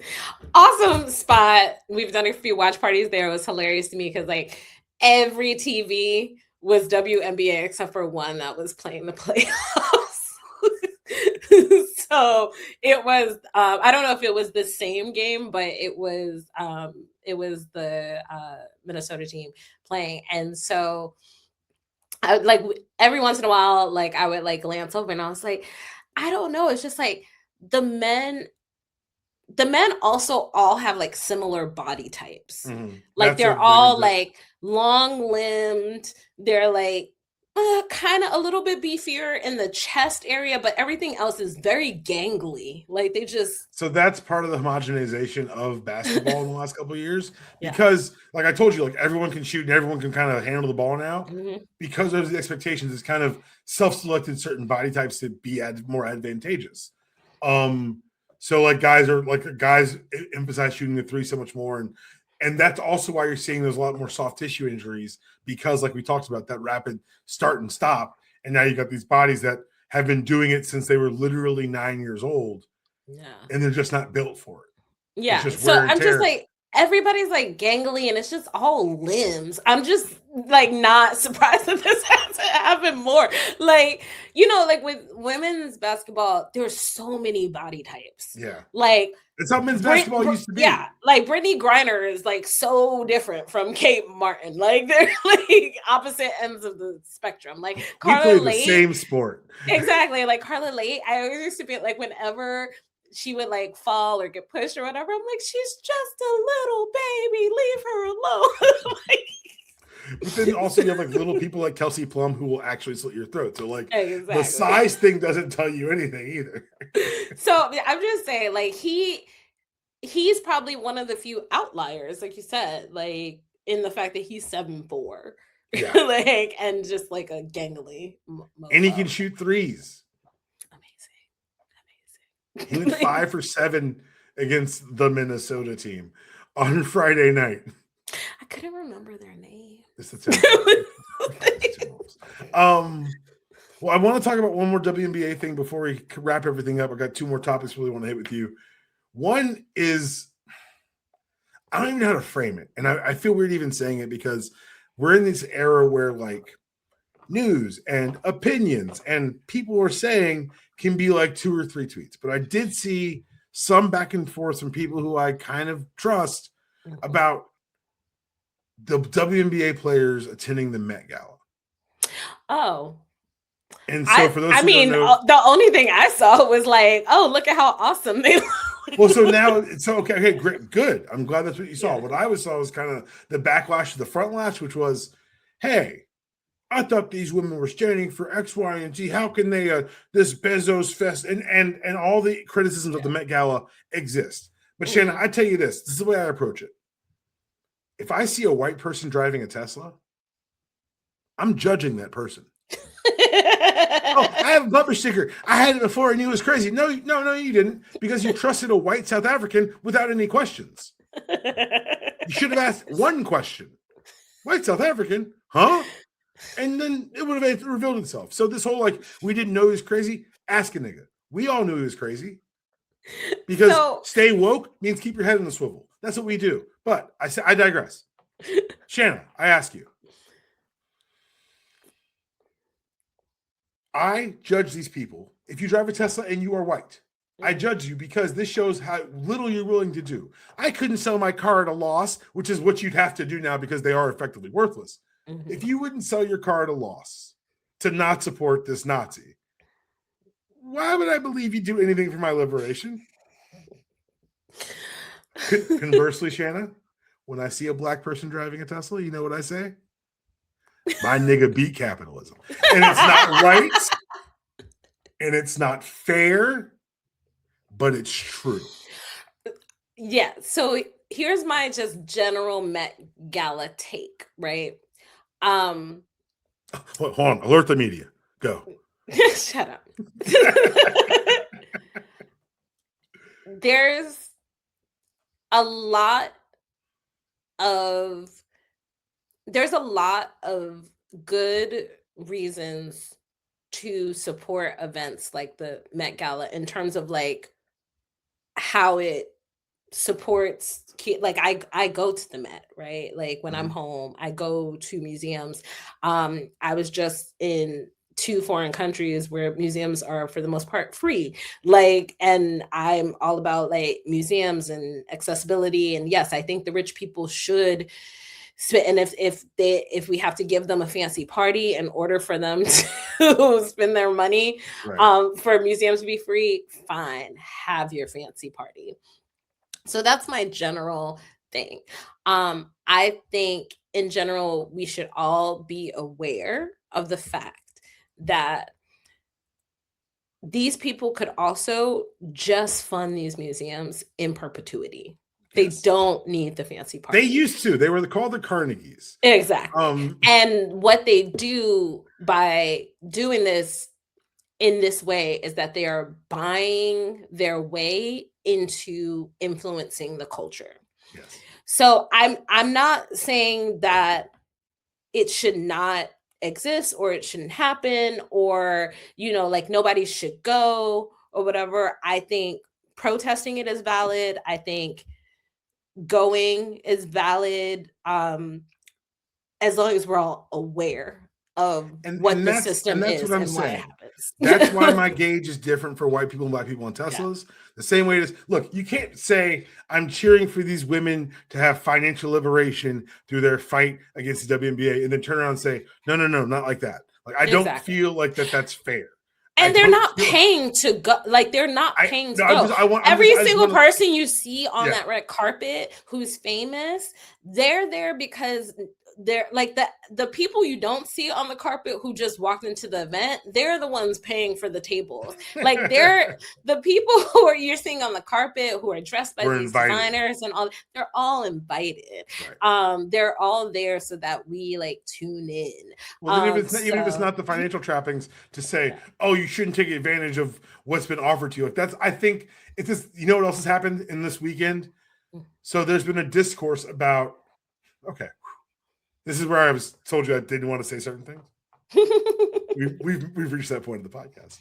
[SPEAKER 2] awesome spot. We've done a few watch parties there. It was hilarious to me because like every TV was WNBA except for one that was playing the playoffs. So it was, I don't know if it was the same game, but it was the Minnesota team playing. And so I would, like, every once in a while, like I would like glance over and I was like, I don't know. It's just like the men also all have like similar body types. Mm-hmm. Like they're all like long limbed. They're like kind of a little bit beefier in the chest area, but everything else is very gangly. Like they just.
[SPEAKER 1] So that's part of the homogenization of basketball in the last couple of years, because like I told you, like everyone can shoot and everyone can kind of handle the ball now. Mm-hmm. Because of the expectations, it's kind of self-selected certain body types to be more advantageous. So like guys emphasize shooting the three so much more, and that's also why you're seeing there's a lot more soft tissue injuries, because like we talked about, that rapid start and stop, and now you got these bodies that have been doing it since they were literally 9 years old, and they're just not built for it.
[SPEAKER 2] Yeah, so I'm just like, everybody's like gangly and it's just all limbs. I'm just like not surprised that this has to happen more. Like, you know, like with women's basketball, there's so many body types.
[SPEAKER 1] Yeah.
[SPEAKER 2] Like
[SPEAKER 1] it's how men's basketball used to be.
[SPEAKER 2] Yeah. Like Brittany Griner is like so different from Kate Martin. Like they're like opposite ends of the spectrum. Like Carla Lake.
[SPEAKER 1] The same sport.
[SPEAKER 2] Exactly. Like Carla Lake. I always used to be like, whenever she would like fall or get pushed or whatever, I'm like, she's just a little baby, leave her alone. Like,
[SPEAKER 1] but then also you have like little people like Kelsey Plum who will actually slit your throat. So like the size thing doesn't tell you anything either.
[SPEAKER 2] So I'm just saying, like he's probably one of the few outliers, like you said, like in the fact that he's 7'4", like, and just like a gangly
[SPEAKER 1] and he can shoot threes. He went 5 for 7 against the Minnesota team on Friday night.
[SPEAKER 2] I couldn't remember their name.
[SPEAKER 1] It's the Timberwolves. Well, I want to talk about one more WNBA thing before we wrap everything up. I got 2 more topics I really want to hit with you. One is, I don't even know how to frame it, and I feel weird even saying it because we're in this era where like news and opinions and people are saying can be like 2 or 3 tweets. But I did see some back and forth from people who I kind of trust about the WNBA players attending the Met Gala.
[SPEAKER 2] Oh.
[SPEAKER 1] And so for those
[SPEAKER 2] who don't know, the only thing I saw was like, oh, look at how awesome they look.
[SPEAKER 1] Well, so now it's okay, great, good. I'm glad that's what you saw. Yeah. What I saw was kind of the backlash to the front lash, which was, hey, I thought these women were standing for X, Y, and Z. How can they this Bezos fest and all the criticisms of the Met Gala exist? But Shanna, I tell you this is the way I approach it. If I see a white person driving a Tesla, I'm judging that person. Oh, I have a bumper sticker. I had it before and it was crazy. No, you didn't, because you trusted a white South African without any questions. You should have asked one question. White South African? Huh? And then it would have revealed itself. So this whole like, we didn't know he was crazy, ask a nigga. We all knew he was crazy. Because stay woke means keep your head in the swivel. That's what we do. But I digress. Shanna, I ask you. I judge these people. If you drive a Tesla and you are white, I judge you because this shows how little you're willing to do. I couldn't sell my car at a loss, which is what you'd have to do now because they are effectively worthless. Mm-hmm. If you wouldn't sell your car at a loss to not support this Nazi, why would I believe you'd do anything for my liberation? Conversely, Shanna, when I see a black person driving a Tesla, you know what I say? My nigga beat capitalism. And it's not right. And it's not fair, but it's true.
[SPEAKER 2] Yeah. So here's my just general Met Gala take, right?
[SPEAKER 1] Hold on. Alert the media. Go.
[SPEAKER 2] Shut up. There's a lot of good reasons to support events like the Met Gala in terms of like how it supports like I go to the Met, right? Like when I'm home, I go to museums. I was just in 2 foreign countries where museums are for the most part free, like, and I'm all about like museums and accessibility. And yes, I think the rich people should spend, and if we have to give them a fancy party in order for them to spend their money, right, for museums to be free, fine, have your fancy party. So that's my general thing. I think in general, we should all be aware of the fact that these people could also just fund these museums in perpetuity. They don't need the fancy party.
[SPEAKER 1] They used to. They were called the Carnegies.
[SPEAKER 2] Exactly. And what they do by doing this in this way is that they are buying their way into influencing the culture. Yes. So I'm not saying that it should not exist or it shouldn't happen or, like nobody should go or whatever. I think protesting it is valid. I think going is valid, as long as we're all aware of what the system is and why it happens.
[SPEAKER 1] That's why my gauge is different for white people and black people on Teslas. Yeah. The same way it is. Look, you can't say I'm cheering for these women to have financial liberation through their fight against the WNBA and then turn around and say, no, not like that. Like I don't feel like that's fair.
[SPEAKER 2] And they're not paying to go. Like they're not paying to go. Every single person you see on that red carpet who's famous, they're there because they're like the people you don't see on the carpet who just walked into the event, they're the ones paying for the tables. Like they're the people who are you're seeing on the carpet who are dressed by these designers and all, they're all invited. Right. They're all there so that we like tune in.
[SPEAKER 1] Well, even if it's not the financial trappings to say, oh, you shouldn't take advantage of what's been offered to you. Like that's, I think it's just, what else has happened in this weekend? So there's been a discourse about, okay, this is where I was told you I didn't want to say certain things. we've reached that point of the podcast.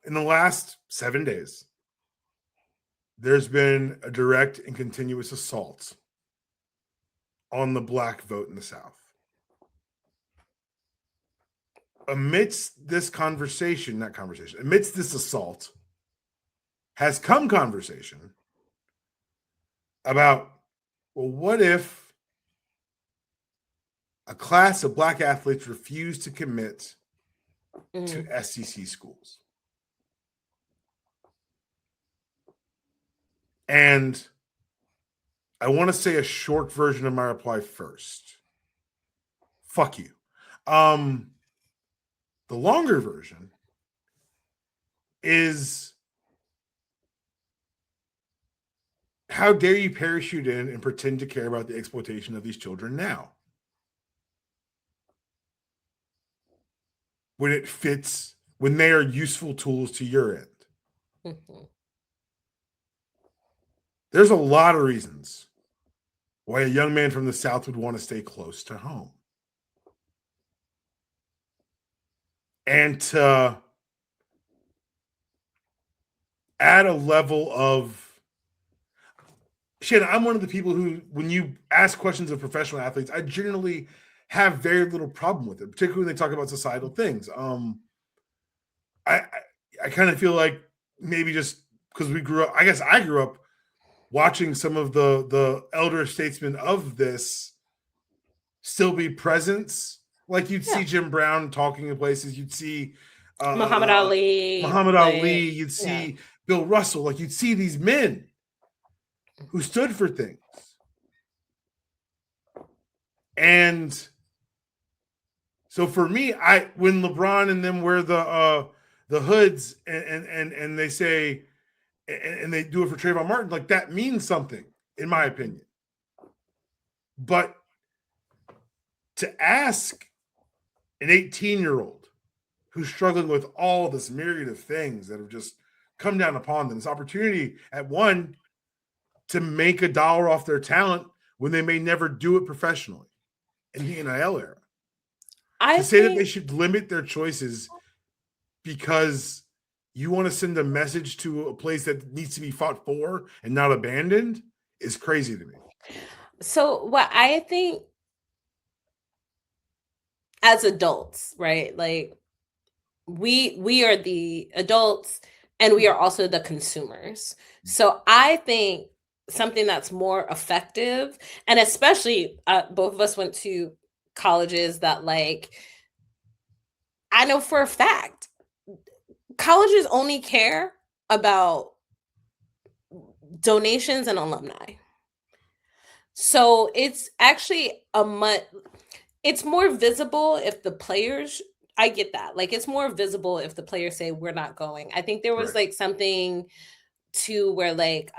[SPEAKER 1] In the last 7 days, there's been a direct and continuous assault on the black vote in the South. Amidst this amidst this assault has come conversation about, well, what if a class of black athletes refuse to commit to SEC schools? And I want to say a short version of my reply first. Fuck you. The longer version is, how dare you parachute in and pretend to care about the exploitation of these children now? When it fits, when they are useful tools to your end. Mm-hmm. There's a lot of reasons why a young man from the South would want to stay close to home. And to add a level of, Shanna, I'm one of the people who, when you ask questions of professional athletes, I generally have very little problem with it, particularly when they talk about societal things. I kind of feel like maybe just because we grew up, I guess I grew up watching some of the elder statesmen of this still be presence. Like you'd see Jim Brown talking in places, you'd see
[SPEAKER 2] Muhammad Ali,
[SPEAKER 1] you'd see Bill Russell, like you'd see these men. who stood for things. And so for me, when LeBron and them wear the hoods and they say and they do it for Trayvon Martin, like that means something, in my opinion. But to ask an 18-year-old who's struggling with all this myriad of things that have just come down upon them, this opportunity at one to make $1 off their talent when they may never do it professionally in the NIL era. To say that they should limit their choices because you want to send a message to a place that needs to be fought for and not abandoned is crazy to me.
[SPEAKER 2] So what I think as adults, right? Like we are the adults and we are also the consumers. So I think something that's more effective, and especially both of us went to colleges that, like, I know for a fact colleges only care about donations and alumni. So it's actually it's more visible if the players, I get that. Like, it's more visible if the players say we're not going. I think there was like something to where like,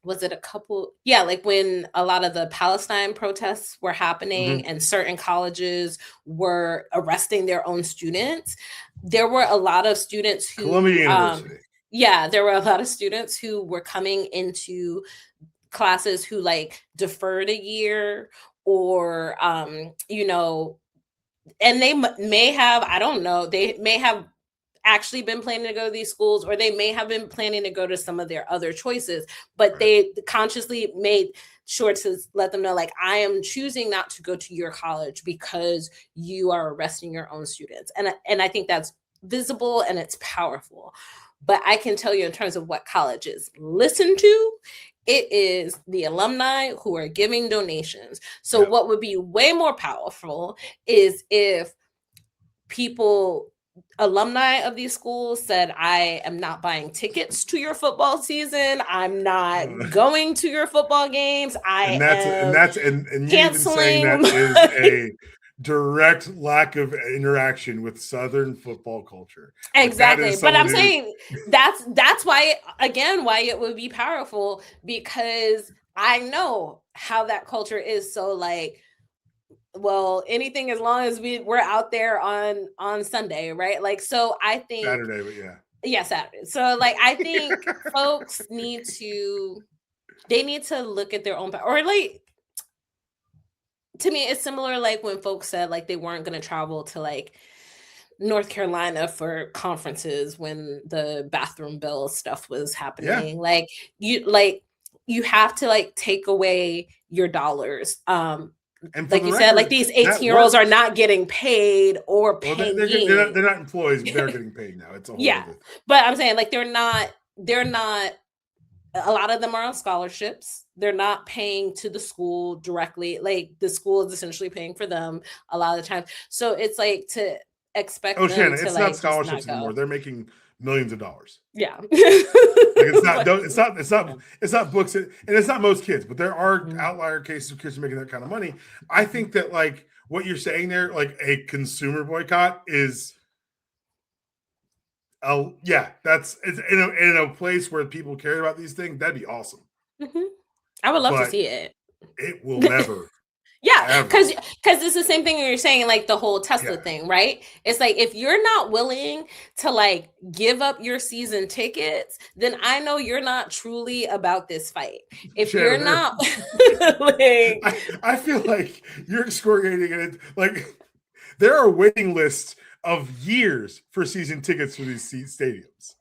[SPEAKER 2] was it a couple? Yeah, like when a lot of the Palestine protests were happening and certain colleges were arresting their own students. There were a lot of students who
[SPEAKER 1] Columbia University.
[SPEAKER 2] Yeah, there were a lot of students who were coming into classes who like deferred a year or you know, and they may have, I don't know, they may have actually been planning to go to these schools, or they may have been planning to go to some of their other choices, but they consciously made sure to let them know, like, I am choosing not to go to your college because you are arresting your own students. And I think that's visible and it's powerful. But I can tell you, in terms of what colleges listen to, it is the alumni who are giving donations. So what would be way more powerful is if alumni of these schools said, I am not buying tickets to your football season. I'm not going to your football games. And you even saying that is a direct lack of interaction with Southern football culture. Exactly. But I'm saying that's why, again, why it would be powerful, because I know how that culture is. So like, well, anything as long as we're out there on Sunday, right? Like, so I think
[SPEAKER 1] Saturday, but
[SPEAKER 2] yeah, Saturday. So like, I think folks need to look at their own, or like, to me, it's similar like when folks said like they weren't going to travel to like North Carolina for conferences when the bathroom bill stuff was happening. Like you have to like take away your dollars. And like you said, like these 18-year-olds are not getting paid or paying.
[SPEAKER 1] They're not employees, but they're getting paid now. It's a whole other thing.
[SPEAKER 2] But I'm saying like they're not. A lot of them are on scholarships. They're not paying to the school directly. Like the school is essentially paying for them a lot of the time. So it's like to expect them
[SPEAKER 1] Shanna,
[SPEAKER 2] to
[SPEAKER 1] it's
[SPEAKER 2] like
[SPEAKER 1] not scholarships anymore. They're making millions of dollars.
[SPEAKER 2] Yeah.
[SPEAKER 1] Like it's not books, and it's not most kids, but there are outlier cases of kids making that kind of money. I think that like what you're saying there, like a consumer boycott is that's in a place where people care about these things. That'd be awesome.
[SPEAKER 2] I would love to see it.
[SPEAKER 1] It will never.
[SPEAKER 2] Because it's the same thing you're saying, like the whole Tesla thing, right? It's like, if you're not willing to like give up your season tickets, then I know you're not truly about this fight. If you're not, like,
[SPEAKER 1] I feel like you're excoriating it. Like, there are waiting lists of years for season tickets for these stadiums.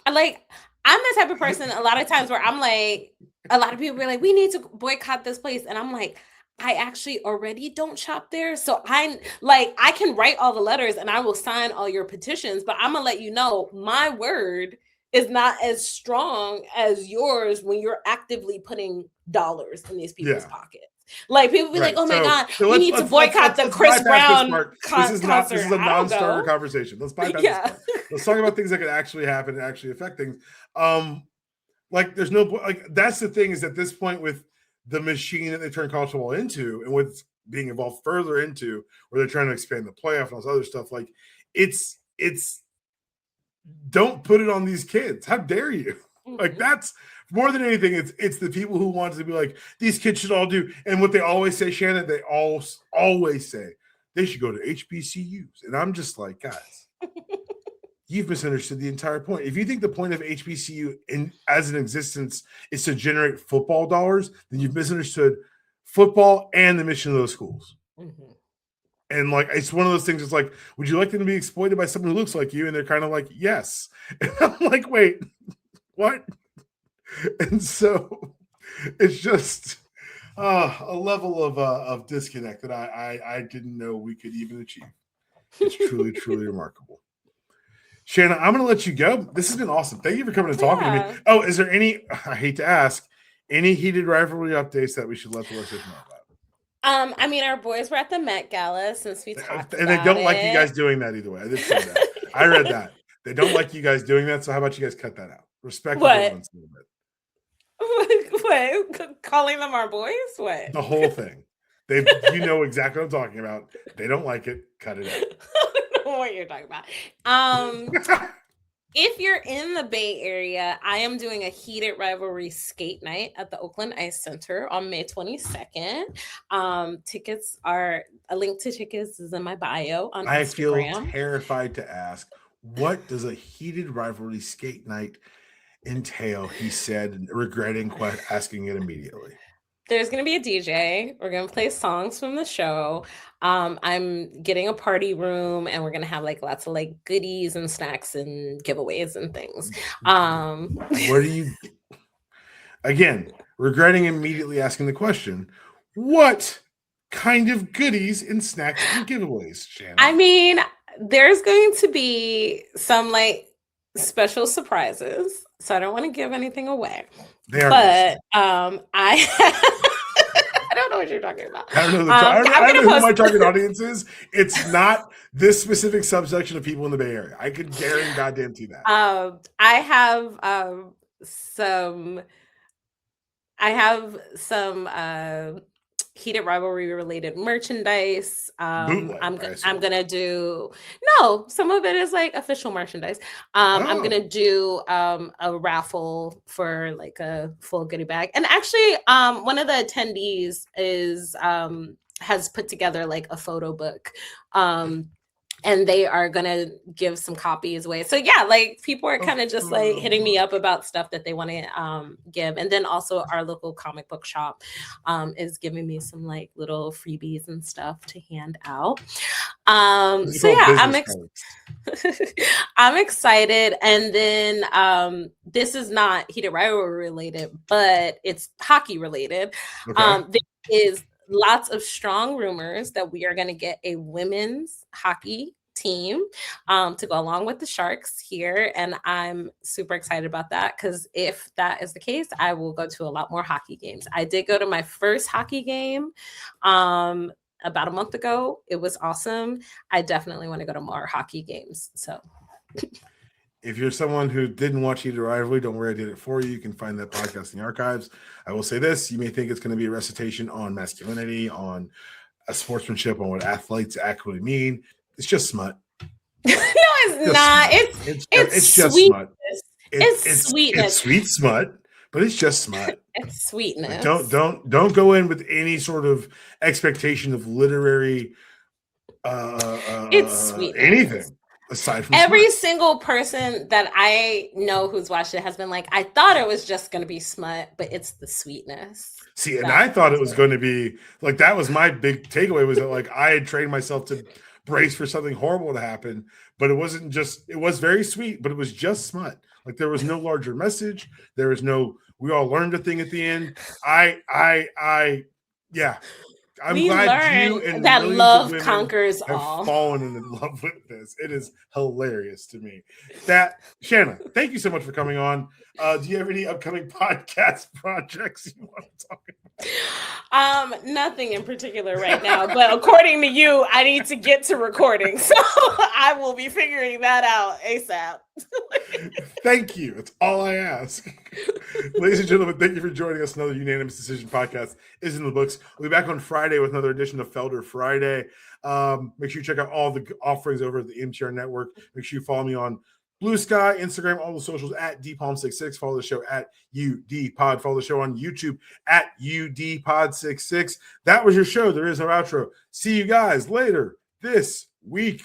[SPEAKER 2] Like, I'm the type of person a lot of times where I'm like, a lot of people are like, we need to boycott this place, and I'm like, I actually already don't shop there. So I can write all the letters and I will sign all your petitions, but I'm going to let you know my word is not as strong as yours when you're actively putting dollars in these people's pockets. Like, people be like, oh my God, we need to boycott the Chris Brown concert.
[SPEAKER 1] This is a non-starter conversation. Let's bypass this part. Let's talk about things that could actually happen and actually affect things. Like, there's no like. That's the thing is at this point with the machine that they turn college football into, and what's being evolved further into, where they're trying to expand the playoff and all this other stuff. Like, it's don't put it on these kids. How dare you? Like, that's more than anything. It's the people who want to be like, these kids should all do. And what they always say, Shanna, they always say they should go to HBCUs. And I'm just like, guys, you've misunderstood the entire point. If you think the point of HBCU as an existence is to generate football dollars, then you've misunderstood football and the mission of those schools. Mm-hmm. And like, it's one of those things. It's like, would you like them to be exploited by someone who looks like you? And they're kind of like, yes. And I'm like, wait, what? And so it's just a level of disconnect that I didn't know we could even achieve. It's truly, truly remarkable. Shanna, I'm going to let you go. This has been awesome. Thank you for coming and talking to me. Oh, is there any, I hate to ask, any heated rivalry updates that we should let the listeners know about?
[SPEAKER 2] I mean, our boys were at the Met Gala since we talked
[SPEAKER 1] and they don't like you guys doing that either way. I did say that. I read that. They don't like you guys doing that, so how about you guys cut that out? Respect
[SPEAKER 2] what?
[SPEAKER 1] Everyone's a little bit.
[SPEAKER 2] What? Calling them our boys? What?
[SPEAKER 1] The whole thing. You know exactly what I'm talking about. They don't like it. Cut it out.
[SPEAKER 2] I don't know what you're talking about. If you're in the Bay Area, I am doing a heated rivalry skate night at the Oakland Ice Center on May 22nd. A link to tickets is in my bio on Instagram. I feel
[SPEAKER 1] terrified to ask, what does a heated rivalry skate night entail? He said, regretting asking it immediately.
[SPEAKER 2] There's going to be a DJ. We're going to play songs from the show. I'm getting a party room, and we're going to have like lots of like goodies and snacks and giveaways and things.
[SPEAKER 1] What do you, again, regretting immediately asking the question, what kind of goodies and snacks and giveaways, Shanna?
[SPEAKER 2] I mean, there's going to be some like special surprises, so I don't want to give anything away. But I don't know what you're talking about.
[SPEAKER 1] I don't know. I don't know who my target audience is. It's not this specific subsection of people in the Bay Area. I could guarantee goddamn to that.
[SPEAKER 2] I have some heated rivalry related merchandise. I'm gonna do some of it is like official merchandise. I'm gonna do a raffle for like a full goodie bag. And actually one of the attendees has put together like a photo book. And they are going to give some copies away. So yeah, like people are kind of just like hitting me up about stuff that they want to give. And then also our local comic book shop is giving me some like little freebies and stuff to hand out. So yeah, I'm excited. And then this is not heated rivalry related, but it's hockey related. Okay. There is lots of strong rumors that we are going to get a women's hockey team to go along with the Sharks here. And I'm super excited about that because if that is the case, I will go to a lot more hockey games. I did go to my first hockey game about a month ago. It was awesome. I definitely want to go to more hockey games. So
[SPEAKER 1] if you're someone who didn't watch Heated Rivalry, don't worry, I did it for you. You can find that podcast in the archives. I will say this. You may think it's going to be a recitation on masculinity, on a sportsmanship, on what athletes actually mean. It's just smut.
[SPEAKER 2] No, it's not. It's just smut. It's sweetness.
[SPEAKER 1] It's sweet smut, but it's just smut.
[SPEAKER 2] It's sweetness.
[SPEAKER 1] Like, don't go in with any sort of expectation of literary
[SPEAKER 2] it's sweetness.
[SPEAKER 1] Anything. Aside from
[SPEAKER 2] every single person that I know who's watched it has been like, I thought it was just going to be smut, but it's the sweetness.
[SPEAKER 1] See, and I thought it was going to be like, that was my big takeaway, was that like I had trained myself to brace for something horrible to happen, but it wasn't just, it was very sweet, but it was just smut. Like there was no larger message. There was no, we all learned a thing at the end. Yeah. I'm glad you and
[SPEAKER 2] that love conquers all.
[SPEAKER 1] Fallen in love with this. It is hilarious to me. That Shanna, thank you so much for coming on. Do you have any upcoming podcast projects you want to talk
[SPEAKER 2] Nothing in particular right now, but according to you, I need to get to recording. So I will be figuring that out ASAP.
[SPEAKER 1] Thank you. That's all I ask. Ladies and gentlemen, thank you for joining us. Another Unanimous Decision podcast is in the books. We'll be back on Friday with another edition of Felder Friday. Make sure you check out all the offerings over at the MTR Network. Make sure you follow me on Blue Sky, Instagram, all the socials at DPalm66. Follow the show at UDPod. Follow the show on YouTube at UDPod66. That was your show. There is no outro. See you guys later this week.